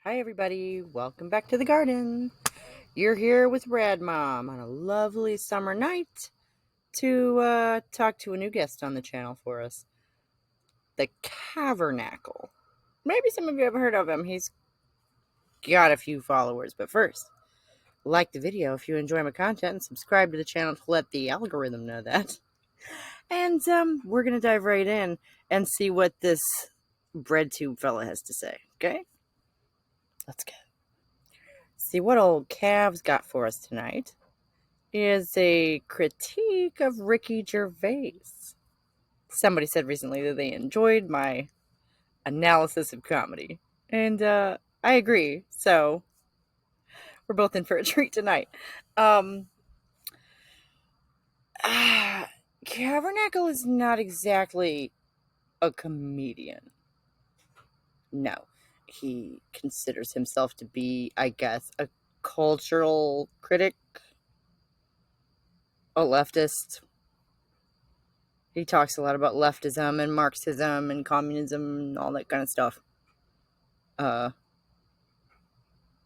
Hi everybody, welcome back to the garden. You're here with Rad Mom on a lovely summer night to talk to a new guest on the channel for us. The Kavernacle. Maybe some of you have heard of him. He's got a few followers, but first, like the video if you enjoy my content and subscribe to the channel to let the algorithm know that. And we're gonna dive right in and see what this breadtube fella has to say, okay? Let's go. See what old Cav's got for us tonight is a critique of Ricky Gervais. Somebody said recently that they enjoyed my analysis of comedy, and I agree. So we're both in for a treat tonight. Kavernacle is not exactly a comedian. No, he considers himself to be, I guess, a cultural critic, a leftist. He talks a lot about leftism and Marxism and communism and all that kind of stuff. But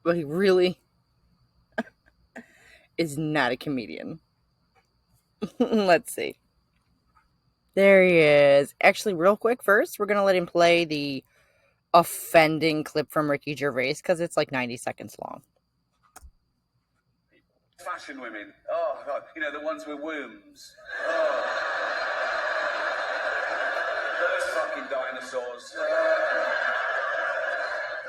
he really is not a comedian. Let's see. There he is. Actually, real quick first, we're going to let him play the offending clip from Ricky Gervais because it's like 90 seconds long. Fashion women. Oh, God. You know, the ones with wombs. Oh. Those fucking dinosaurs. No,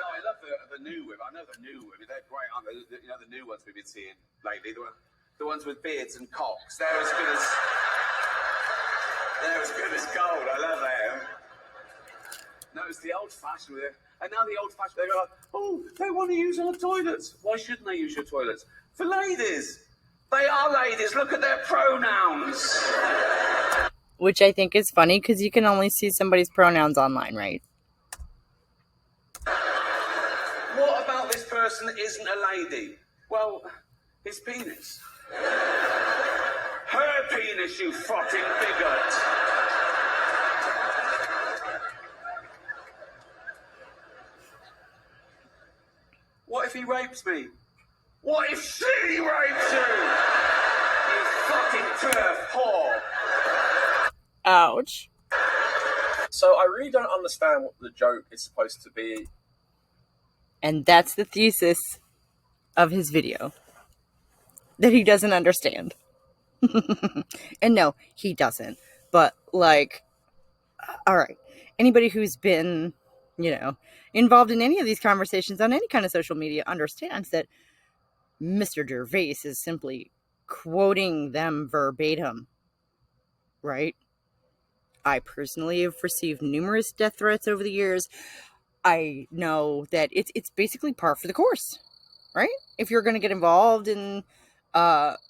I love the new women. I know the new women. They're great, aren't they? You know, the new ones we've been seeing lately. The ones with beards and cocks. They're as good as gold. I love them. No, it's the old-fashioned with it. And now the old-fashioned, they go like, oh, they want to use our toilets. Why shouldn't they use your toilets? For ladies. They are ladies. Look at their pronouns. Which I think is funny because you can only see somebody's pronouns online, right? What about this person that isn't a lady? Well, his penis. Her penis, you fucking bigot. What if he rapes me? What if she rapes you? You fucking turf whore. Ouch. So I really don't understand what the joke is supposed to be. And that's the thesis of his video. That he doesn't understand. And no, he doesn't. But, like, alright. Anybody who's been, involved in any of these conversations on any kind of social media understands that Mr. Gervais is simply quoting them verbatim. Right? I personally have received numerous death threats over the years. I know that it's basically par for the course, right? If you're going to get involved in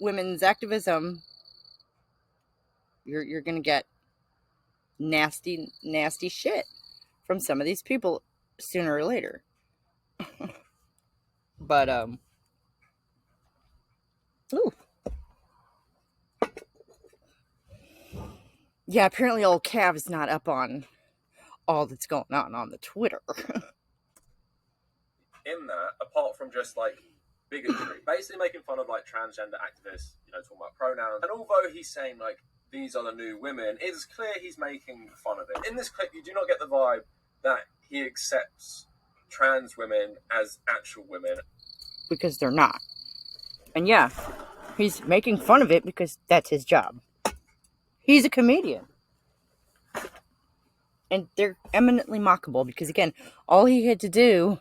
women's activism, you're going to get nasty shit from some of these people sooner or later. But ooh. Yeah, apparently old Cav is not up on all that's going on the Twitter. In that, apart from just like bigotry, basically making fun of like transgender activists, talking about pronouns. And although he's saying like these are the new women, it's clear he's making fun of it. In this clip, you do not get the vibe that he accepts trans women as actual women. Because they're not. And yeah, he's making fun of it because that's his job. He's a comedian. And they're eminently mockable because, again, all he had to do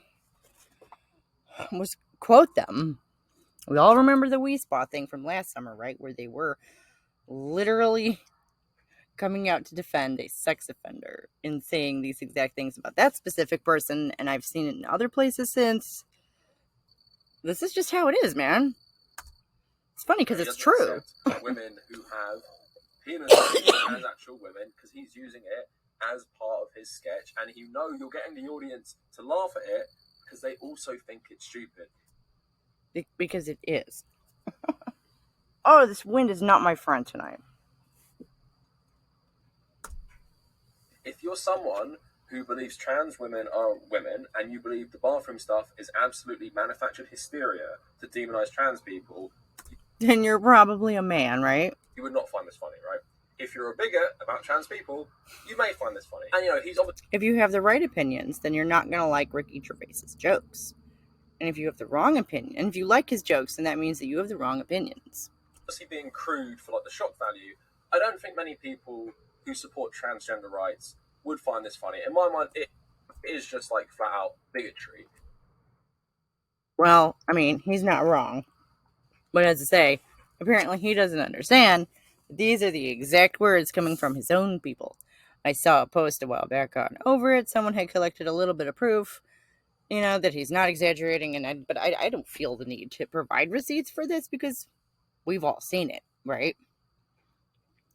was quote them. We all remember the Wii Spa thing from last summer, right? Where they were literally coming out to defend a sex offender and saying these exact things about that specific person. And I've seen it in other places since. This is just how it is, man. It's funny because it's true. Women who have penises as actual women because he's using it as part of his sketch, and you're getting the audience to laugh at it because they also think it's stupid. Because it is. Oh, this wind is not my friend tonight. If you're someone who believes trans women are women, and you believe the bathroom stuff is absolutely manufactured hysteria to demonize trans people, then you're probably a man, right? you would not find this funny, right? If you're a bigot about trans people, you may find this funny. And, you know, he's obviously... If you have the right opinions, then you're not going to like Ricky Gervais's jokes. And if you have the wrong opinion, and if you like his jokes, then that means that you have the wrong opinions. being crude for like the shock value. I don't think many people who support transgender rights would find this funny. In my mind, it is just like flat out bigotry. Well, I mean, he's not wrong. But as I say, apparently he doesn't understand that these are the exact words coming from his own people. I saw a post a while back on Over It. Someone had collected a little bit of proof, you know, that he's not exaggerating. But I don't feel the need to provide receipts for this because we've all seen it, right?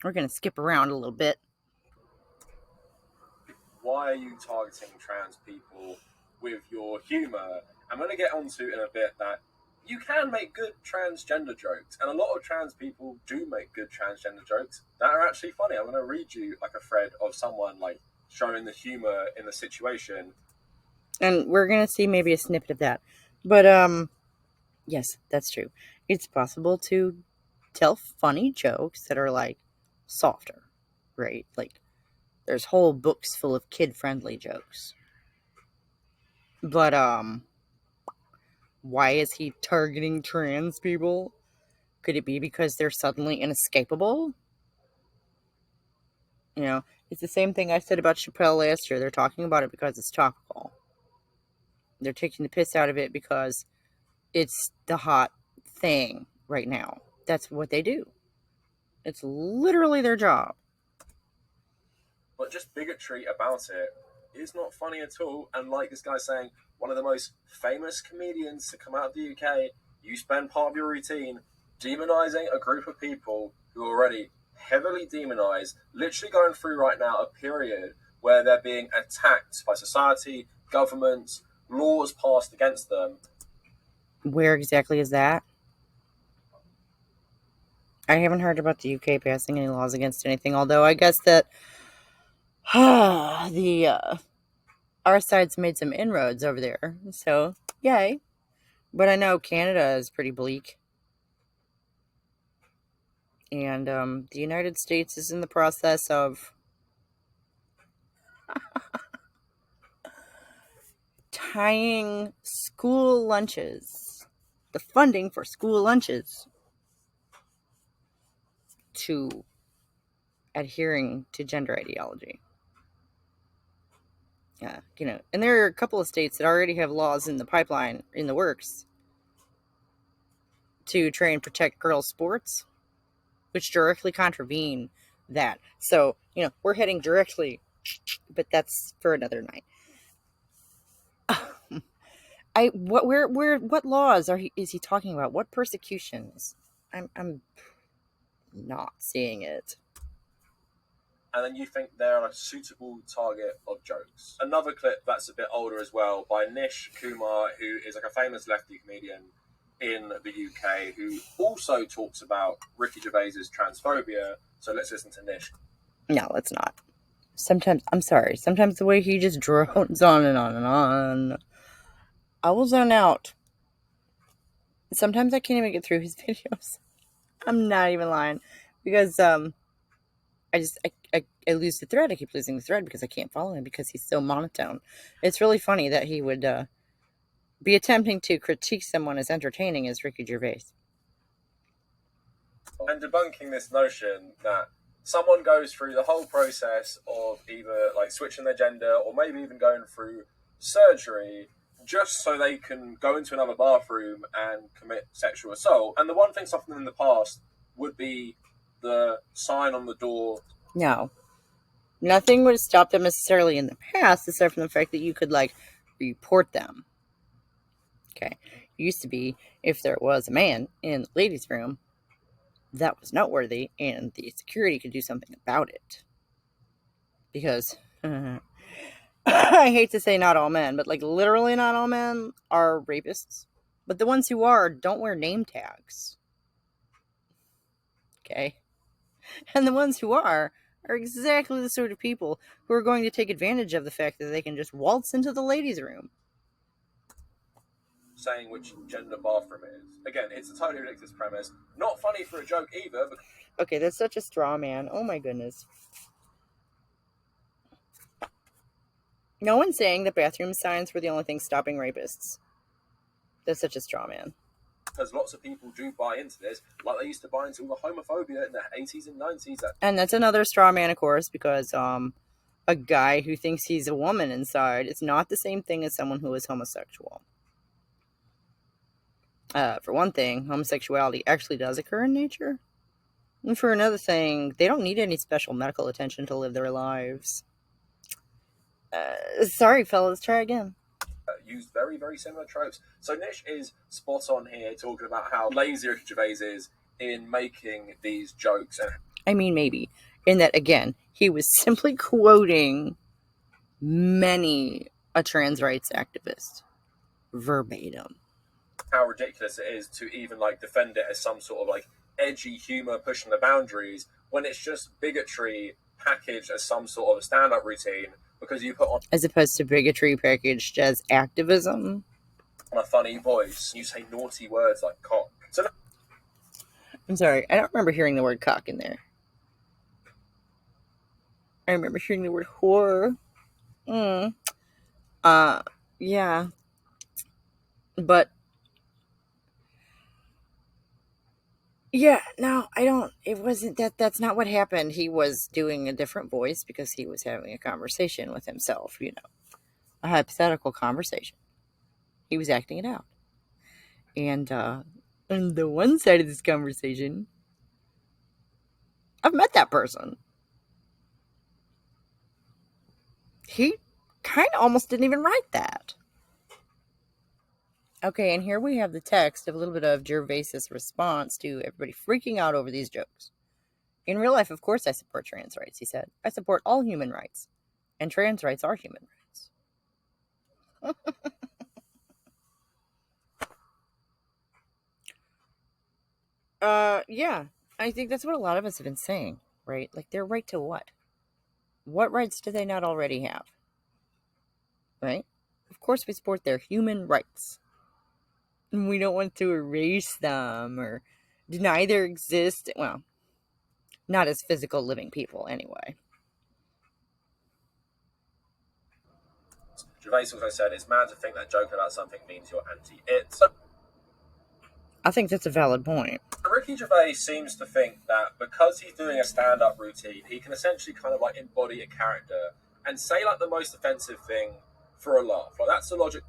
We're going to skip around a little bit. Why are you targeting trans people with your humor? I'm going to get onto in a bit that you can make good transgender jokes, and a lot of trans people do make good transgender jokes that are actually funny. I'm going to read you like a thread of someone like showing the humor in the situation, and we're going to see maybe a snippet of that. But yes, that's true. It's possible to tell funny jokes that are like softer, right? Like there's whole books full of kid-friendly jokes. But why is he targeting trans people? Could it be because they're suddenly inescapable? You know, it's the same thing I said about Chappelle last year. They're talking about it because it's topical. They're taking the piss out of it because it's the hot thing right now. That's what they do. It's literally their job. But just bigotry about it is not funny at all. And like this guy saying, one of the most famous comedians to come out of the UK, you spend part of your routine demonizing a group of people who are already heavily demonized, literally going through right now a period where they're being attacked by society, governments, laws passed against them. Where exactly is that? I haven't heard about the UK passing any laws against anything, although I guess that our side's made some inroads over there, so yay. But I know Canada is pretty bleak. And the United States is in the process of tying school lunches, the funding for school lunches, to adhering to gender ideology. Yeah, you know, and there are a couple of states that already have laws in the pipeline, in the works, to try and protect girls' sports, which directly contravene that. So, you know, we're heading directly, but that's for another night. What laws is he talking about? What persecutions? I'm not seeing it. And then you think they're a suitable target of jokes. Another clip that's a bit older as well by Nish Kumar, who is like a famous lefty comedian in the UK, who also talks about Ricky Gervais's transphobia. So let's listen to Nish. No, let's not. Sometimes the way he just drones on and on and on, I will zone out. Sometimes I can't even get through his videos. I'm not even lying, because I lose the thread. I keep losing the thread because I can't follow him because he's so monotone. It's really funny that he would be attempting to critique someone as entertaining as Ricky Gervais. And debunking this notion that someone goes through the whole process of either like switching their gender or maybe even going through surgery just so they can go into another bathroom and commit sexual assault. And the one thing stopping them in the past would be the sign on the door. No. Nothing would have stopped them necessarily in the past, aside from the fact that you could, like, report them. Okay. It used to be, if there was a man in the ladies' room, that was noteworthy, and the security could do something about it. Because, I hate to say not all men, but, like, literally not all men are rapists. But the ones who are don't wear name tags. Okay? And the ones who are are exactly the sort of people who are going to take advantage of the fact that they can just waltz into the ladies' room. Saying which gender bathroom it is. Again, it's a totally ridiculous premise. Not funny for a joke either. Okay, that's such a straw man. Oh my goodness. No one's saying that bathroom signs were the only thing stopping rapists. That's such a straw man. Because lots of people do buy into this, like they used to buy into all the homophobia in the 80s and 90s. And that's another straw man, of course, because a guy who thinks he's a woman inside is not the same thing as someone who is homosexual. For one thing, homosexuality actually does occur in nature. And for another thing, they don't need any special medical attention to live their lives. Sorry, fellas, try again. Used very, very similar tropes. So Nish is spot on here talking about how lazy Ricky Gervais is in making these jokes. I mean, maybe. In that, again, he was simply quoting many a trans rights activist verbatim. How ridiculous it is to even like defend it as some sort of like edgy humor pushing the boundaries when it's just bigotry packaged as some sort of a stand-up routine because you put on, as opposed to bigotry packaged as activism, on a funny voice, you say naughty words like cock. So I'm sorry, I don't remember hearing the word cock in there. I remember hearing the word whore. Yeah. But yeah, no, I don't. It wasn't that. That's not what happened. He was doing a different voice because he was having a conversation with himself, a hypothetical conversation. He was acting it out. And on the one side of this conversation, I've met that person. He kind of almost didn't even write that. Okay, and here we have the text of a little bit of Gervais's response to everybody freaking out over these jokes. In real life, of course, I support trans rights, he said. I support all human rights, and trans rights are human rights. Yeah, I think that's what a lot of us have been saying, right? Like, their right to what? What rights do they not already have? Right? Of course, we support their human rights. And we don't want to erase them or deny their existence. Well, not as physical living people, anyway. Gervais also said it's mad to think that joking about something means you're anti-it. So I think that's a valid point. Ricky Gervais seems to think that because he's doing a stand-up routine, he can essentially kind of like embody a character and say like the most offensive thing for a laugh. Like that's the logic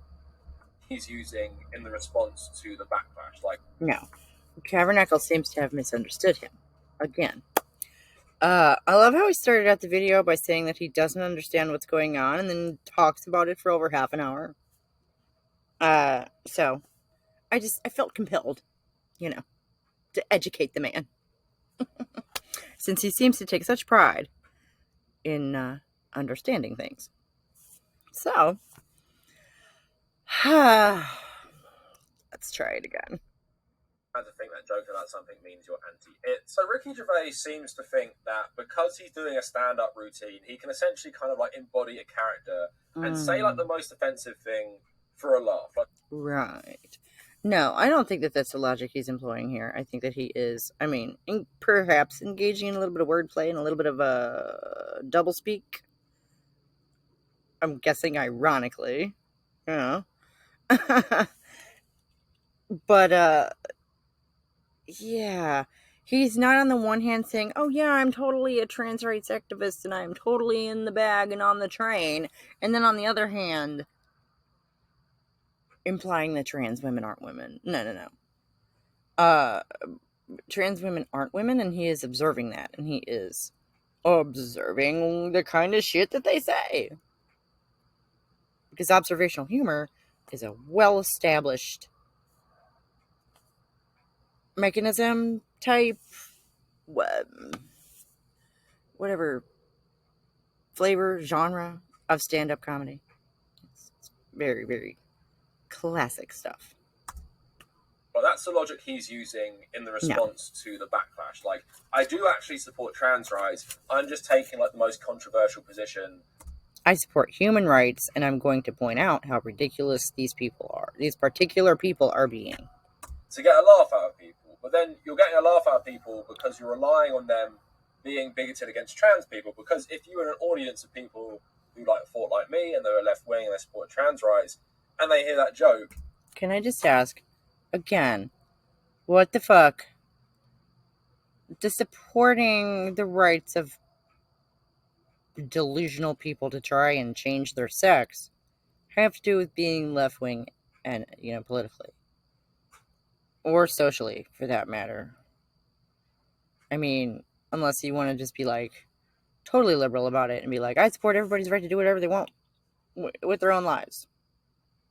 he's using in the response to the backlash. Like, No, Kavernacle seems to have misunderstood him again. I love how he started out the video by saying that he doesn't understand what's going on and then talks about it for over half an hour. So I felt compelled, to educate the man. Since he seems to take such pride in understanding things. So, let's try it again. I think that joking about something means you're anti-it. So Ricky Gervais seems to think that because he's doing a stand-up routine, he can essentially kind of like embody a character and say like the most offensive thing for a laugh. Like, right. No, I don't think that that's the logic he's employing here. I think that he is, perhaps engaging in a little bit of wordplay and a little bit of a doublespeak. I'm guessing ironically, but yeah, he's not on the one hand saying, oh yeah, I'm totally a trans rights activist and I'm totally in the bag and on the train, and then on the other hand implying that trans women aren't women. No. Trans women aren't women, and he is observing that, and he is observing the kind of shit that they say. Because observational humor is a well-established mechanism type, whatever flavor, genre of stand-up comedy. It's very, very classic stuff. But that's the logic he's using in the response to the backlash. Like, I do actually support trans rights. I'm just taking like the most controversial position. I support human rights, and I'm going to point out how ridiculous these people are. These particular people are being. To get a laugh out of people. But then you're getting a laugh out of people because you're relying on them being bigoted against trans people. Because if you were an audience of people who like thought like me and they were left wing and they support trans rights, and they hear that joke. Can I just ask, again, what the fuck does supporting the rights of delusional people to try and change their sex have to do with being left wing and, politically? Or socially, for that matter. I mean, unless you want to just be like totally liberal about it and be like, I support everybody's right to do whatever they want with their own lives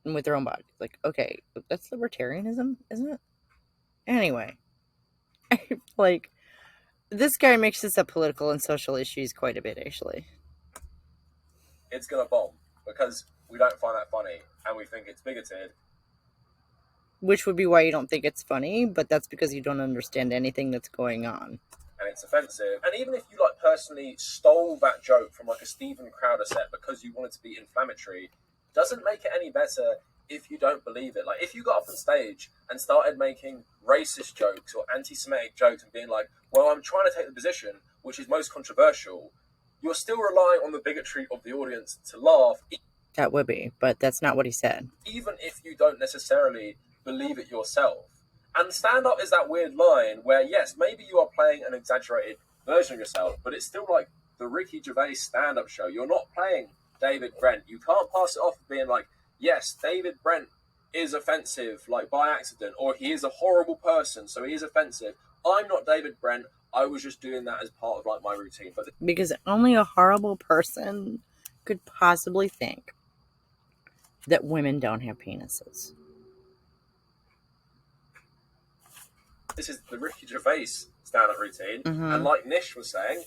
and with their own bodies. Like, okay, that's libertarianism, isn't it? Anyway, like, this guy mixes up political and social issues quite a bit, actually. It's gonna bomb because we don't find that funny and we think it's bigoted. Which would be why you don't think it's funny, but that's because you don't understand anything that's going on. And it's offensive. And even if you like personally stole that joke from like a Stephen Crowder set because you wanted to be inflammatory, doesn't make it any better if you don't believe it. Like, if you got up on stage and started making racist jokes or anti-Semitic jokes and being like, well, I'm trying to take the position which is most controversial, you're still relying on the bigotry of the audience to laugh. That would be, but that's not what he said. Even if you don't necessarily believe it yourself. And stand-up is that weird line where, yes, maybe you are playing an exaggerated version of yourself, but it's still like the Ricky Gervais stand-up show. You're not playing David Brent. You can't pass it off being like, yes, David Brent is offensive, like by accident, or he is a horrible person, so he is offensive. I'm not David Brent. I was just doing that as part of like my routine. But because only a horrible person could possibly think that women don't have penises. This is the Ricky Gervais stand-up routine, and like Nish was saying,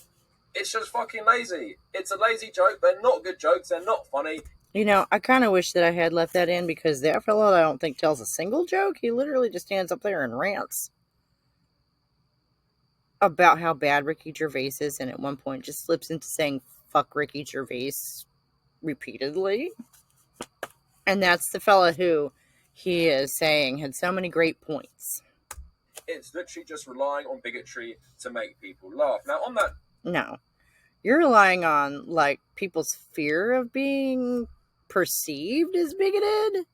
it's just fucking lazy. It's a lazy joke. They're not good jokes. They're not funny. I kind of wish that I had left that in, because that fellow, I don't think, tells a single joke. He literally just stands up there and rants about how bad Ricky Gervais is, and at one point just slips into saying fuck Ricky Gervais repeatedly. And that's the fella who he is saying had so many great points. It's literally just relying on bigotry to make people laugh. Now, on that... No. You're relying on, like, people's fear of being perceived as bigoted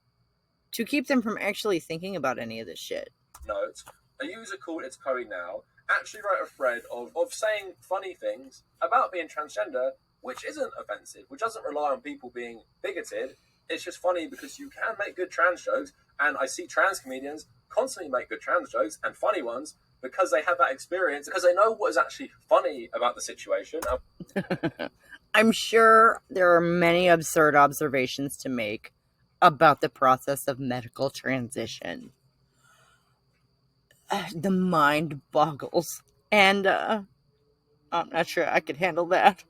to keep them from actually thinking about any of this shit. Note, a user called It's Chloe Now actually wrote a thread of saying funny things about being transgender, which isn't offensive, which doesn't rely on people being bigoted. It's just funny because you can make good trans jokes, and I see trans comedians constantly make good trans jokes and funny ones because they have that experience, because they know what is actually funny about the situation. I'm sure there are many absurd observations to make about the process of medical transition. The mind boggles, and I'm not sure I could handle that.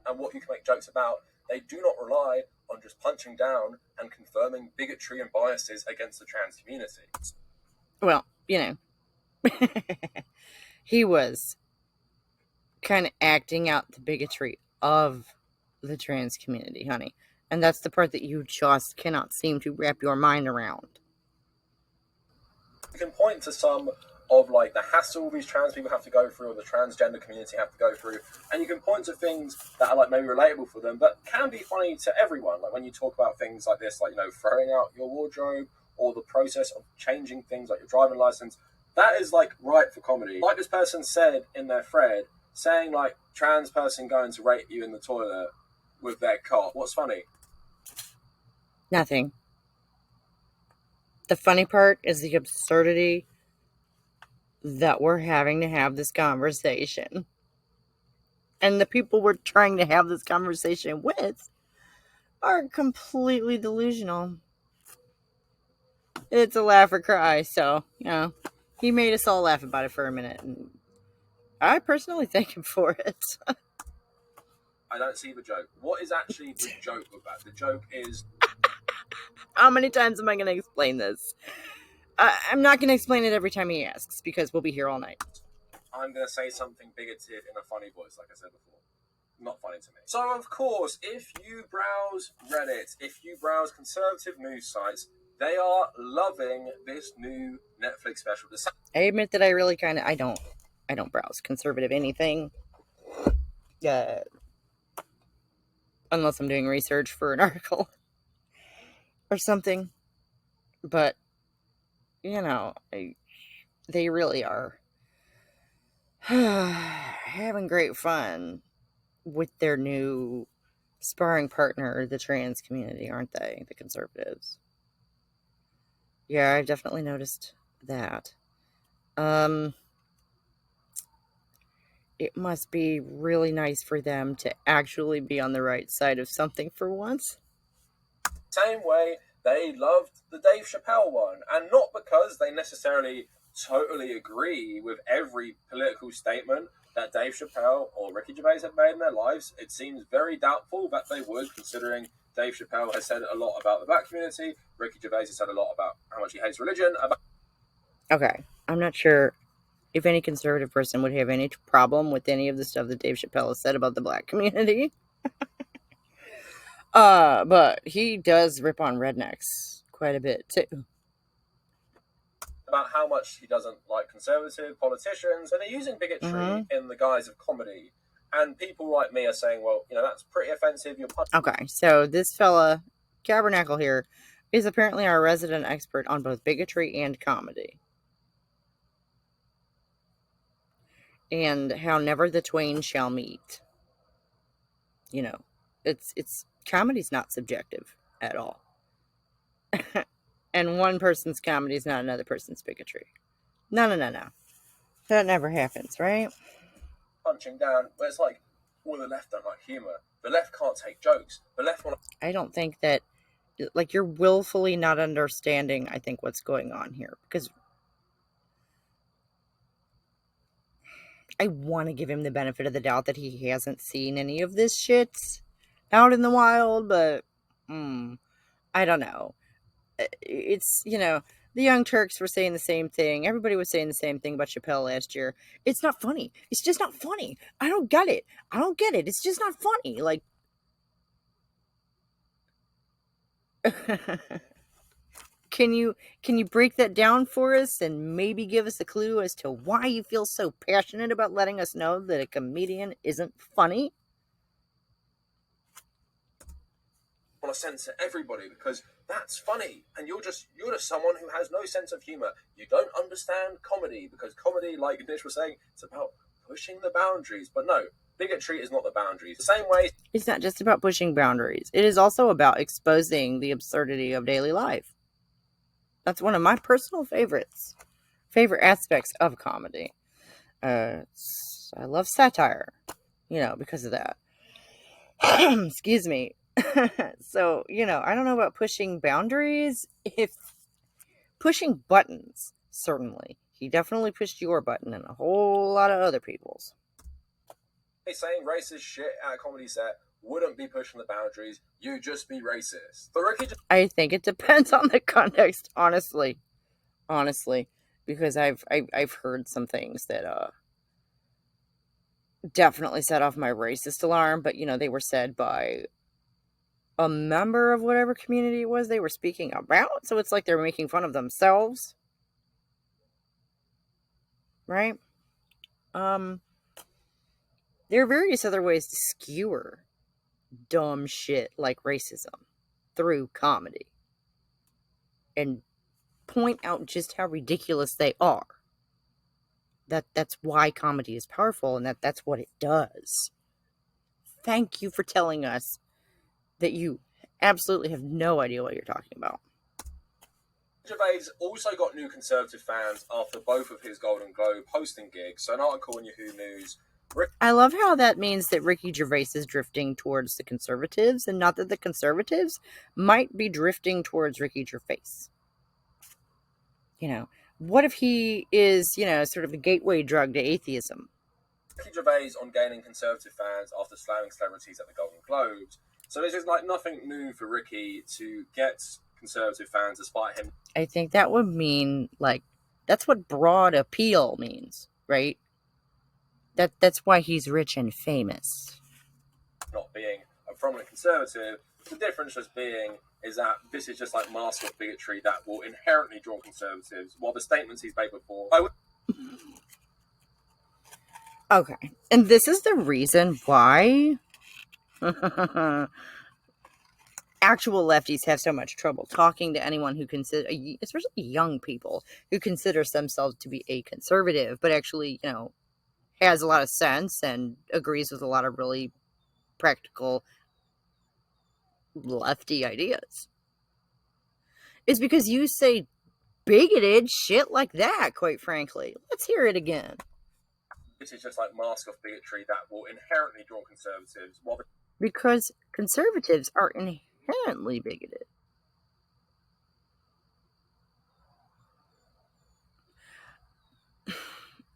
And what you can make jokes about, they do not rely on just punching down and confirming bigotry and biases against the trans community. Well, he was kind of acting out the bigotry of the trans community, honey. And that's the part that you just cannot seem to wrap your mind around. You can point to some of like the hassle these trans people have to go through, or the transgender community have to go through, and you can point to things that are like maybe relatable for them, but can be funny to everyone. Like when you talk about things like this, like throwing out your wardrobe, or the process of changing things like your driving license, that is like right for comedy. Like this person said in their thread, saying like trans person going to rape you in the toilet with their cock. What's funny? Nothing. The funny part is the absurdity that we're having to have this conversation. And the people we're trying to have this conversation with are completely delusional. It's a laugh or cry, so, he made us all laugh about it for a minute. And I personally thank him for it. I don't see the joke. What is actually the joke of that? The joke is... How many times am I going to explain this? I'm not going to explain it every time he asks because we'll be here all night. I'm going to say something bigoted in a funny voice, like I said before. Not funny to me. So, of course, if you browse Reddit, if you browse conservative news sites, they are loving this new Netflix special. I admit that I really kind of I don't browse conservative anything. Unless I'm doing research for an article or something. But they really are having great fun with their new sparring partner, the trans community, aren't they? The conservatives. Yeah, I've definitely noticed that. It must be really nice for them to actually be on the right side of something for once. Same way they loved the Dave Chappelle one, and not because they necessarily totally agree with every political statement that Dave Chappelle or Ricky Gervais have made in their lives. It seems very doubtful that they would, considering Dave Chappelle has said a lot about the black community. Ricky Gervais has said a lot about how much he hates religion. Okay, I'm not sure if any conservative person would have any problem with any of the stuff that Dave Chappelle has said about the black community. But he does rip on rednecks quite a bit too. About how much he doesn't like conservative politicians, and they're using bigotry in the guise of comedy. And people like me are saying, well, that's pretty offensive. Okay, so this fella, Kavernacle here, is apparently our resident expert on both bigotry and comedy. And how never the twain shall meet. It's comedy's not subjective at all. And one person's comedy is not another person's bigotry. No. That never happens, right? Punching down, where it's like, well, the left don't like humor. The left can't take jokes. The left want. I don't think that, like, you're willfully not understanding, I think, what's going on here. Because I want to give him the benefit of the doubt that he hasn't seen any of this shit out in the wild, but I don't know. It's, the Young Turks were saying the same thing. Everybody was saying the same thing about Chappelle last year. It's not funny. It's just not funny. I don't get it. It's just not funny. Like, can you break that down for us and maybe give us a clue as to why you feel so passionate about letting us know that a comedian isn't funny? I want to censor everybody because that's funny, and you're just someone who has no sense of humor. You don't understand comedy because comedy, like Nish was saying, it's about pushing the boundaries. But no, bigotry is not the boundaries. The same way, it's not just about pushing boundaries. It is also about exposing the absurdity of daily life. That's one of my personal favorite aspects of comedy. I love satire, because of that. Excuse me. So, I don't know about pushing boundaries. If pushing buttons, certainly. He definitely pushed your button and a whole lot of other people's. Saying racist shit at a comedy set wouldn't be pushing the boundaries. You'd just be racist. I think it depends on the context, honestly, because I've heard some things that definitely set off my racist alarm, but they were said by a member of whatever community it was they were speaking about, so it's like they're making fun of themselves, right? There are various other ways to skewer dumb shit like racism through comedy and point out just how ridiculous they are. That's why comedy is powerful, and that's what it does. Thank you for telling us that you absolutely have no idea what you're talking about. Gervais also got new conservative fans after both of his Golden Globe hosting gigs. So an article in Yahoo News. I love how that means that Ricky Gervais is drifting towards the conservatives, and not that the conservatives might be drifting towards Ricky Gervais. What if he is, sort of a gateway drug to atheism? Ricky Gervais on gaining conservative fans after slamming celebrities at the Golden Globes. So this is like nothing new for Ricky to get conservative fans, despite him. I think that would mean, like, that's what broad appeal means, right? That's why he's rich and famous. Not being a prominent conservative, the difference just being is that this is just like mask of bigotry that will inherently draw conservatives, while the statements he's made before. Okay, and this is the reason why actual lefties have so much trouble talking to anyone who consider, especially young people, who considers themselves to be a conservative, but actually, has a lot of sense and agrees with a lot of really practical lefty ideas. It's because you say bigoted shit like that, quite frankly. Let's hear it again. This is just like mask of bigotry that will inherently draw conservatives, because conservatives are inherently bigoted.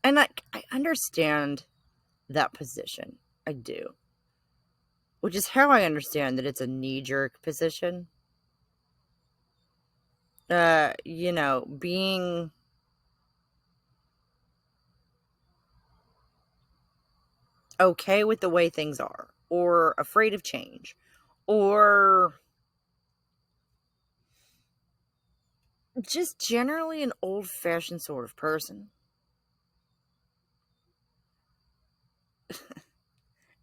And I understand that position. I do. Which is how I understand that it's a knee-jerk position. Being okay with the way things are, or afraid of change, or just generally an old-fashioned sort of person.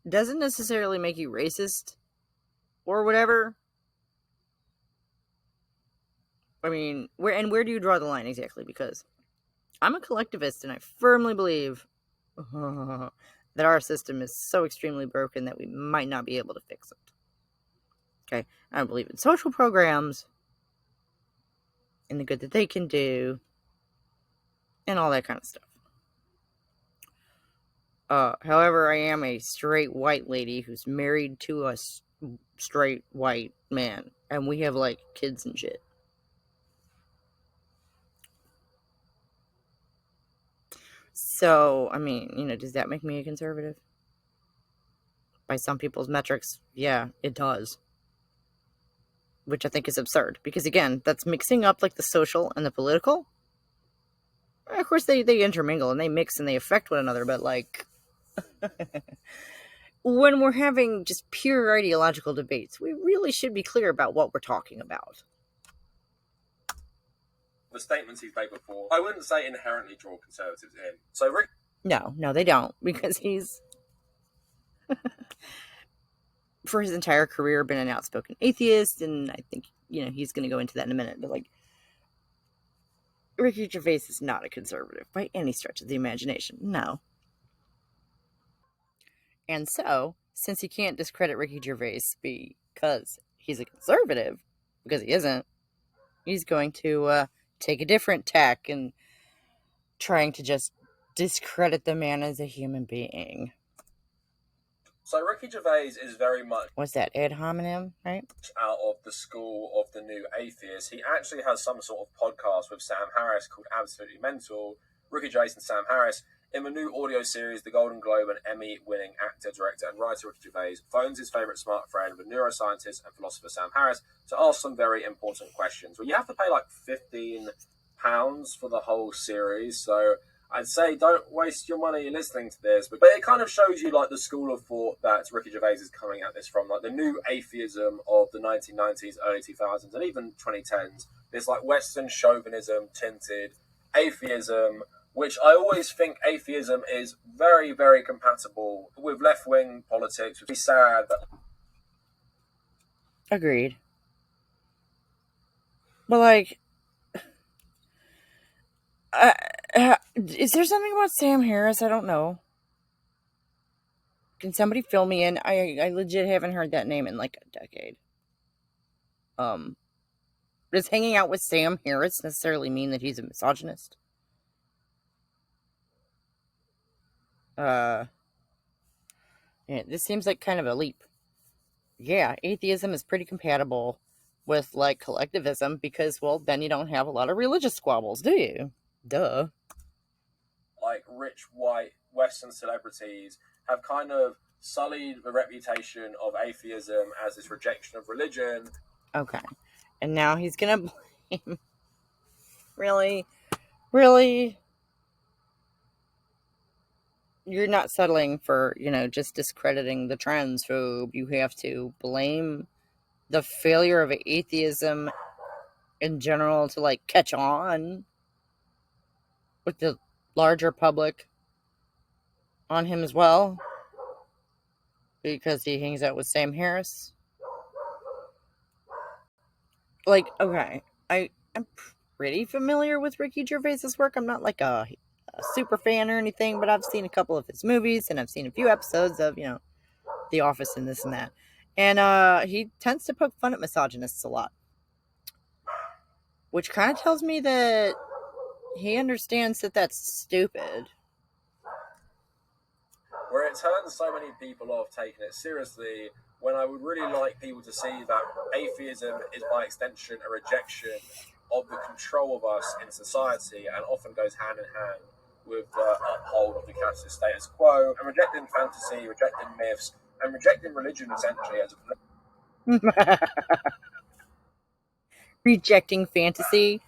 Doesn't necessarily make you racist or whatever. I mean, where do you draw the line exactly? Because I'm a collectivist and I firmly believe that our system is so extremely broken that we might not be able to fix it. Okay? I believe in social programs and the good that they can do and all that kind of stuff. However, I am a straight white lady who's married to a straight white man, and we have, like, kids and shit. So, I mean, does that make me a conservative? By some people's metrics, yeah, it does. Which I think is absurd, because again, that's mixing up, like, the social and the political. Of course, they intermingle and they mix and they affect one another, but, like, when we're having just pure ideological debates, we really should be clear about what we're talking about. The statements he's made before, I wouldn't say inherently draw conservatives in. So Rick... No, they don't, because he's for his entire career been an outspoken atheist, and I think, he's going to go into that in a minute, but, like, Ricky Gervais is not a conservative by any stretch of the imagination. No. And so, since he can't discredit Ricky Gervais because he's a conservative, because he isn't, he's going to take a different tack and trying to just discredit the man as a human being. So Ricky Gervais is very much... What's that, ad hominem, right? ...out of the school of the new atheists. He actually has some sort of podcast with Sam Harris called Absolutely Mental. Ricky Gervais and Sam Harris, in the new audio series, the Golden Globe and Emmy-winning actor, director, and writer Ricky Gervais phones his favourite smart friend, the neuroscientist and philosopher Sam Harris, to ask some very important questions. Well, you have to pay like £15 for the whole series, so I'd say don't waste your money listening to this. But it kind of shows you, like, the school of thought that Ricky Gervais is coming at this from, like the new atheism of the 1990s, early 2000s, and even 2010s. This, like, Western chauvinism tinted atheism, which I always think atheism is very, very compatible with left-wing politics. Which is sad that... Agreed. But, like, is there something about Sam Harris I don't know? Can somebody fill me in? I legit haven't heard that name in, like, a decade. Does hanging out with Sam Harris necessarily mean that he's a misogynist? Yeah, this seems like kind of a leap. Yeah, atheism is pretty compatible with, like, collectivism because, well, then you don't have a lot of religious squabbles, do you? Duh. Like, rich, white, Western celebrities have kind of sullied the reputation of atheism as this rejection of religion. Okay. And now he's gonna blame. Really? Really? You're not settling for, just discrediting the transphobe. You have to blame the failure of atheism in general to, like, catch on with the larger public on him as well. Because he hangs out with Sam Harris. Like, okay, I'm pretty familiar with Ricky Gervais's work. I'm not like a super fan or anything, but I've seen a couple of his movies, and I've seen a few episodes of, The Office and this and that. And he tends to poke fun at misogynists a lot. Which kind of tells me that he understands that that's stupid. Where it turns so many people off taking it seriously, when I would really like people to see that atheism is by extension a rejection of the control of us in society, and often goes hand in hand with the uphold of the capitalist status quo, and rejecting fantasy, rejecting myths, and rejecting religion essentially as a Rejecting fantasy?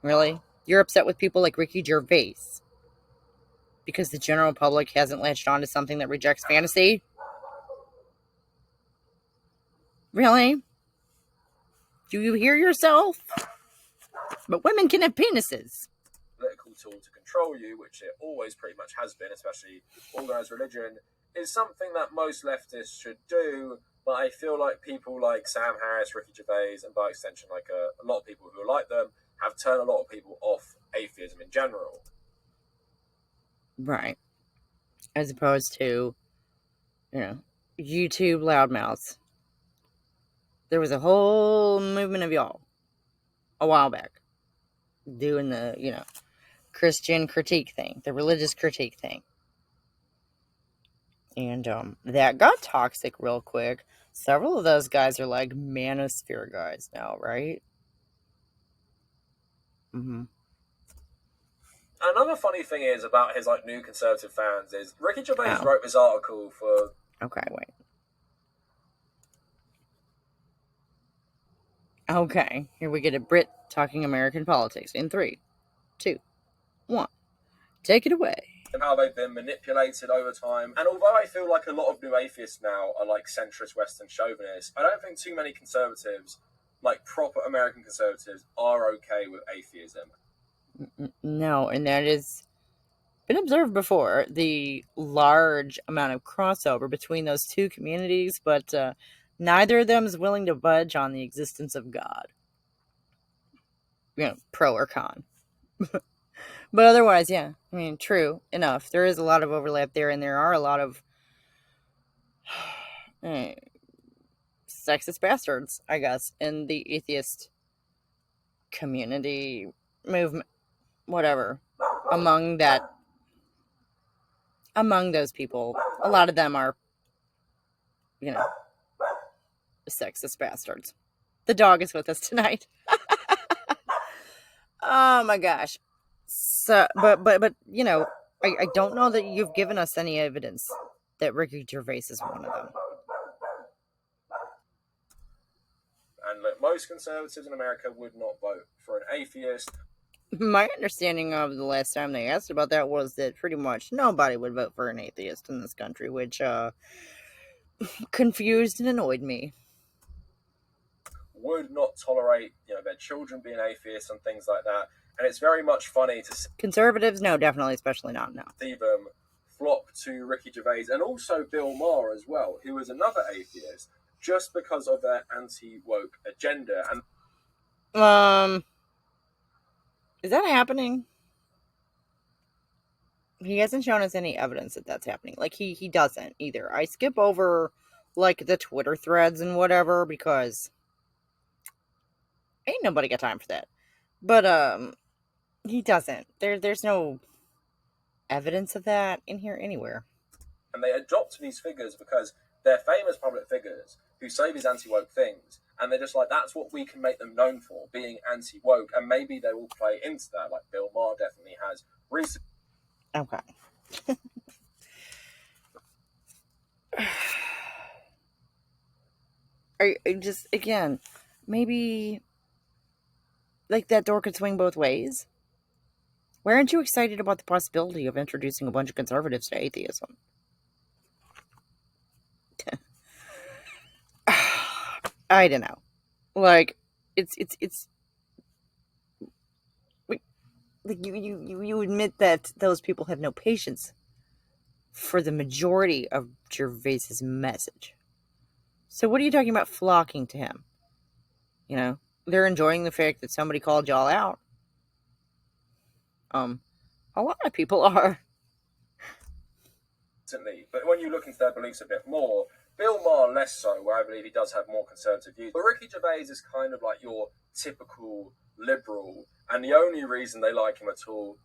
Really? You're upset with people like Ricky Gervais because the general public hasn't latched on to something that rejects fantasy? Really? Do you hear yourself? But women can have penises. Political tool to control you, which it always pretty much has been, especially organised religion, is something that most leftists should do. But I feel like people like Sam Harris, Ricky Gervais, and by extension, like a lot of people who are like them, have turned a lot of people off atheism in general. Right. As opposed to, YouTube loudmouths. There was a whole movement of y'all a while back doing the, Christian critique thing, the religious critique thing. And that got toxic real quick. Several of those guys are like manosphere guys now, right? Mm-hmm. Another funny thing is about his like new conservative fans is Ricky Gervais wrote this article for. Okay, wait. Okay, here we get a Brit talking American politics in 3, 2, 1. Take it away. And how they've been manipulated over time. And although I feel like a lot of new atheists now are like centrist Western chauvinists, I don't think too many conservatives, like proper American conservatives, are okay with atheism. No, and that has been observed before, the large amount of crossover between those two communities, but neither of them is willing to budge on the existence of God. Pro or con. But otherwise, yeah, I mean, true enough. There is a lot of overlap there, and there are a lot of sexist bastards, I guess, in the atheist community movement, whatever. Among those people, a lot of them are, sexist bastards. The dog is with us tonight. Oh my gosh. So, but I don't know that you've given us any evidence that Ricky Gervais is one of them. And like, most conservatives in America would not vote for an atheist. My understanding of the last time they asked about that was that pretty much nobody would vote for an atheist in this country, which confused and annoyed me. Would not tolerate, their children being atheists and things like that. And it's very much funny to see conservatives, no, definitely, especially not now. See them flop to Ricky Gervais and also Bill Maher as well, who is another atheist, just because of their anti-woke agenda. And is that happening? He hasn't shown us any evidence that that's happening. Like, he doesn't either. I skip over, like, the Twitter threads and whatever, because ain't nobody got time for that. But, he doesn't. There's no evidence of that in here anywhere. And they adopt these figures because they're famous public figures who say these anti-woke things. And they're just like, that's what we can make them known for, being anti-woke. And maybe they will play into that, like Bill Maher definitely has recently. Okay. I just, again, maybe like that door could swing both ways? Why aren't you excited about the possibility of introducing a bunch of conservatives to atheism? I don't know. Like, it's like you admit that those people have no patience for the majority of Gervais's message. So what are you talking about flocking to him? You know, they're enjoying the fact that somebody called y'all out. A lot of people are. But when you look into their beliefs a bit more, Bill Maher less so, where I believe he does have more conservative views. But Ricky Gervais is kind of like your typical liberal, and the only reason they like him at all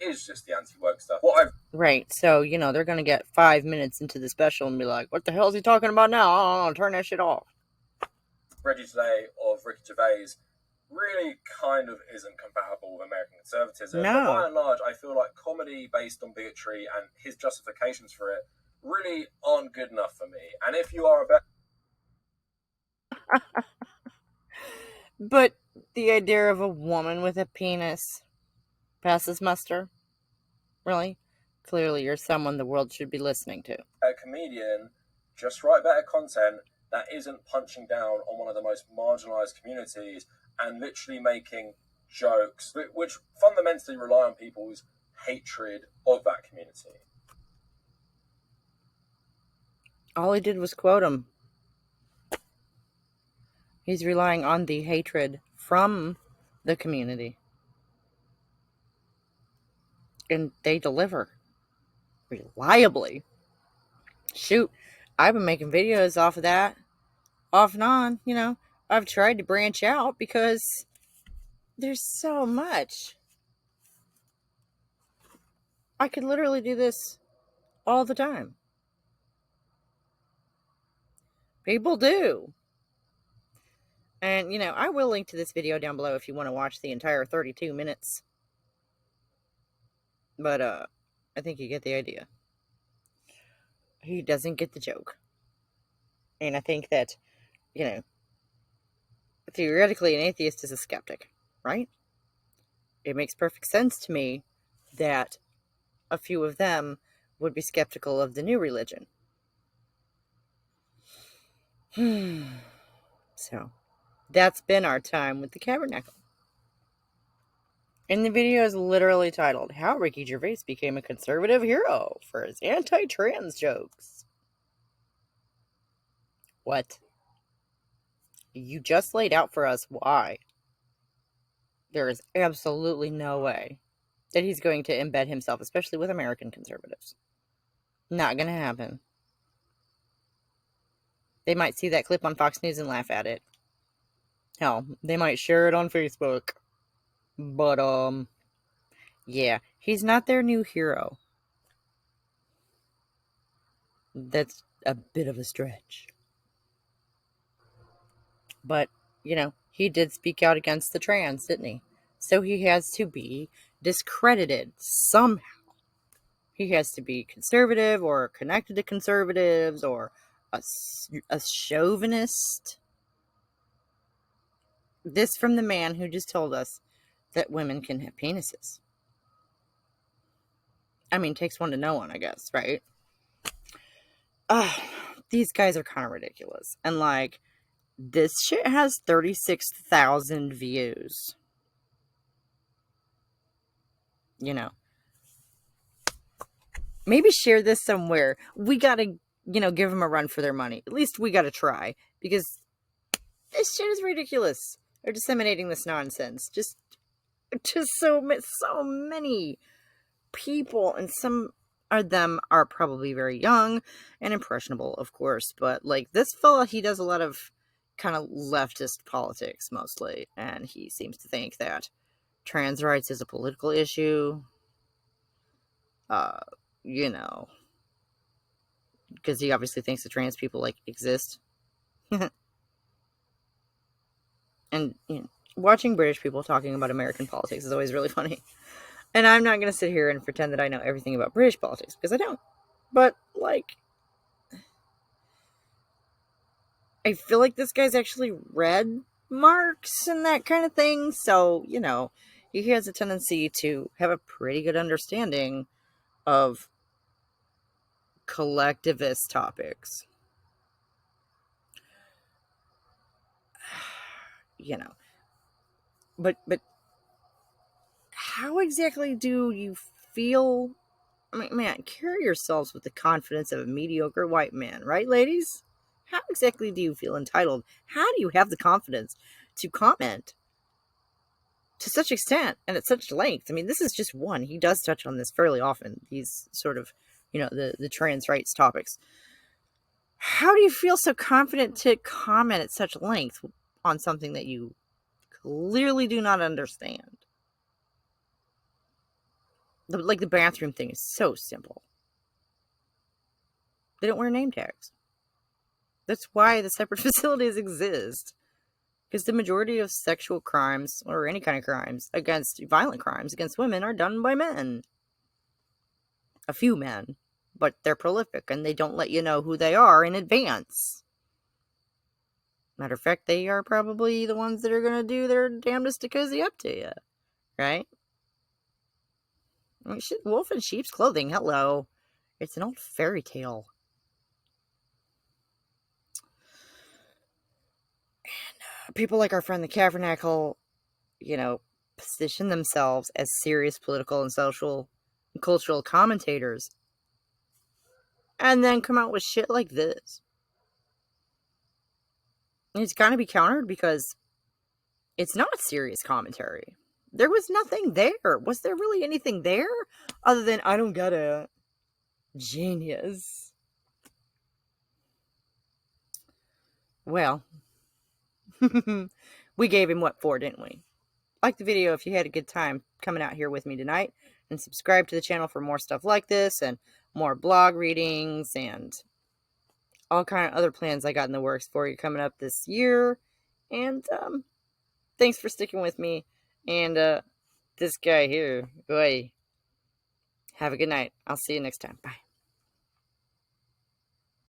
is just the anti-woke stuff. Right, so, you know, they're going to get 5 minutes into the special and be like, what the hell is he talking about now? Oh, turn that shit off. Read today of Ricky Gervais really kind of isn't compatible with American conservatism. No. But by and large, I feel like comedy based on bigotry and his justifications for it really aren't good enough for me. And if you are a better... But the idea of a woman with a penis passes muster? Really? Clearly you're someone the world should be listening to. A comedian, just write better content that isn't punching down on one of the most marginalized communities and literally making jokes which fundamentally rely on people's hatred of that community. All he did was quote him. He's relying on the hatred from the community. And they deliver. Reliably. Shoot, I've been making videos off of that. Off and on, you know. I've tried to branch out because there's so much. I could literally do this all the time. People do. And, you know, I will link to this video down below if you want to watch the entire 32 minutes. But, I think you get the idea. He doesn't get the joke. And I think that, you know, theoretically an atheist is a skeptic, right? It makes perfect sense to me that a few of them would be skeptical of the new religion. So, that's been our time with the Kavernacle. And the video is literally titled, How Ricky Gervais Became a Conservative Hero for His Anti-Trans Jokes. What? You just laid out for us why. There is absolutely no way that he's going to embed himself, especially with American conservatives. Not going to happen. They might see that clip on Fox News and laugh at it. Hell, they might share it on Facebook. But, yeah, he's not their new hero. That's a bit of a stretch. But, you know, he did speak out against the trans, didn't he? So he has to be discredited somehow. He has to be conservative or connected to conservatives or a chauvinist. This from the man who just told us that women can have penises. I mean, takes one to know one, I guess, right? These guys are kind of ridiculous. And, like, this shit has 36,000 views. You know. Maybe share this somewhere. We gotta, you know, give them a run for their money. At least we gotta try. Because this shit is ridiculous. They're disseminating this nonsense. Just so many people. And some of them are probably very young and impressionable, of course. But, like, this fella, he does a lot of kind of leftist politics, mostly. And he seems to think that trans rights is a political issue. You know, because he obviously thinks that trans people, like, exist. And, you know, watching British people talking about American politics is always really funny. And I'm not going to sit here and pretend that I know everything about British politics, because I don't. But, like, I feel like this guy's actually read Marx and that kind of thing. So, he has a tendency to have a pretty good understanding of collectivist topics. But how exactly do you feel? I mean, man, carry yourselves with the confidence of a mediocre white man, right, ladies? How exactly do you feel entitled? How do you have the confidence to comment to such extent and at such length? I mean, this is just one. He does touch on this fairly often. These sort of, the trans rights topics. How do you feel so confident to comment at such length on something that you clearly do not understand? Like the bathroom thing is so simple. They don't wear name tags. That's why the separate facilities exist. Because the majority of sexual crimes, or any kind of crimes, violent crimes against women, are done by men. A few men. But they're prolific, and they don't let you know who they are in advance. Matter of fact, they are probably the ones that are going to do their damnedest to cozy up to you. Right? I mean, wolf in sheep's clothing, hello. It's an old fairy tale. And people like our friend the Kavernacle, position themselves as serious political and social and cultural commentators, and then come out with shit like this. And it's got to be countered because it's not serious commentary. There was nothing there. Was there really anything there other than, I don't get it? Genius. Well, we gave him what for, didn't we? Like the video if you had a good time coming out here with me tonight, and subscribe to the channel for more stuff like this and more blog readings and all kind of other plans I got in the works for you coming up this year. And thanks for sticking with me. And this guy here, boy, have a good night. I'll see you next time. Bye.